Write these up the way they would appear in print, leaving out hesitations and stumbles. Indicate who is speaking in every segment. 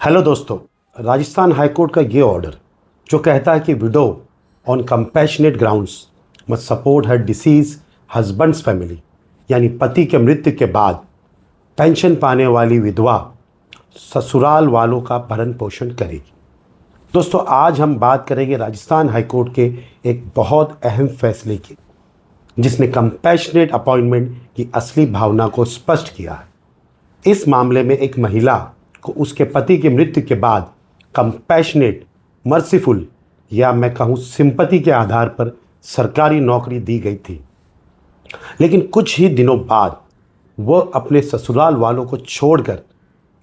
Speaker 1: Hello दोस्तों, Rajasthan high court का ये ऑर्डर जो कहता है कि widow on compassionate grounds must support her deceased husband's family, यानी पति के मृत्यु के बाद पेंशन पाने वाली विधवा ससुराल वालों का भरण पोषण करेगी। दोस्तों, आज हम बात करेंगे राजस्थान हाईकोर्ट के एक बहुत अहम फैसले की, जिसने कंपैशनेट अपॉइंटमेंट की असली भावना को स्पष्ट किया है। इस मामले में एक महिला को उसके पति की मृत्यु के बाद कंपैशनेट, मर्सीफुल या मैं कहूँ सिंपैथी के आधार पर सरकारी नौकरी दी गई थी, लेकिन कुछ ही दिनों बाद वह अपने ससुराल वालों को छोड़कर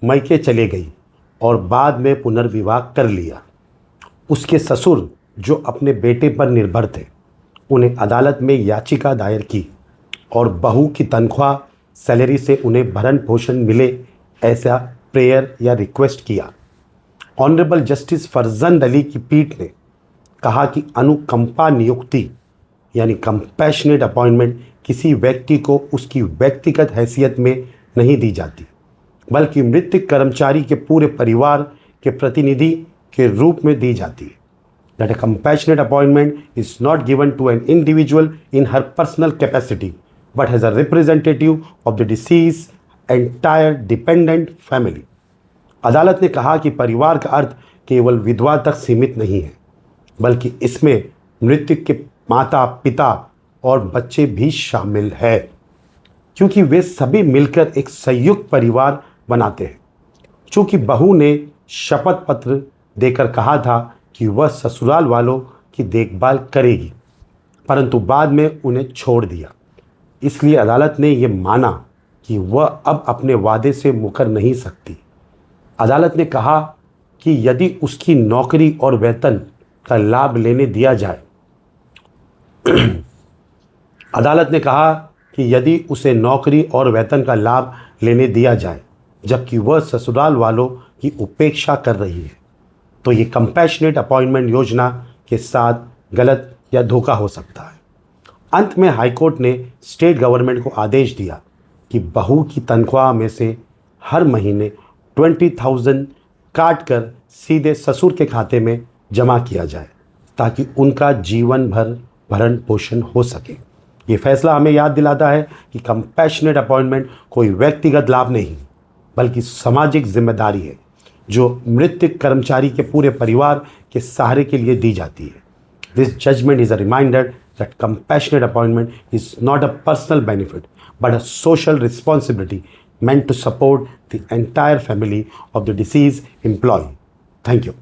Speaker 1: मैके चले गई और बाद में पुनर्विवाह कर लिया। उसके ससुर, जो अपने बेटे पर निर्भर थे, उन्हें अदालत में याचिका दायर की और बहू की तनख्वाह सैलरी से उन्हें भरण पोषण मिले ऐसा प्रेयर या रिक्वेस्ट किया। ऑनरेबल जस्टिस फरजंद अली की पीठ ने कहा कि अनुकंपा नियुक्ति यानी कंपैशनेट अपॉइंटमेंट किसी व्यक्ति को उसकी व्यक्तिगत हैसियत में नहीं दी जाती, बल्कि मृतक कर्मचारी के पूरे परिवार के प्रतिनिधि के रूप में दी जाती है। That a compassionate appointment is not given to an individual in her personal capacity, but as a representative of the deceased's entire dependent family. अदालत ने कहा कि परिवार का अर्थ केवल विधवा तक सीमित नहीं है, बल्कि इसमें मृतक के माता, पिता और बच्चे भी शामिल है, क्योंकि वे सभी मिलकर एक संयुक्त परिवार बनाते हैं। चूँकि बहू ने शपथ पत्र देकर कहा था कि वह ससुराल वालों की देखभाल करेगी, परंतु बाद में उन्हें छोड़ दिया, इसलिए अदालत ने यह माना कि वह अब अपने वादे से मुकर नहीं सकती। अदालत ने कहा कि यदि उसकी नौकरी और वेतन का लाभ लेने दिया जाए अदालत ने कहा कि यदि उसे नौकरी और वेतन का लाभ लेने दिया जाए जबकि वह ससुराल वालों की उपेक्षा कर रही है, तो ये कंपैशनेट अपॉइंटमेंट योजना के साथ गलत या धोखा हो सकता है। अंत में हाईकोर्ट ने स्टेट गवर्नमेंट को आदेश दिया कि बहू की तनख्वाह में से हर महीने 20,000 काट कर सीधे ससुर के खाते में जमा किया जाए, ताकि उनका जीवन भर भरण पोषण हो सके। ये फैसला हमें याद दिलाता है कि कंपैशनेट अपॉइंटमेंट कोई व्यक्तिगत लाभ नहीं, बल्कि सामाजिक जिम्मेदारी है जो मृतक कर्मचारी के पूरे परिवार के सहारे के लिए दी जाती है। This judgment is a reminder that compassionate appointment is not a personal benefit but a social responsibility meant to support the entire family of the deceased employee. Thank you.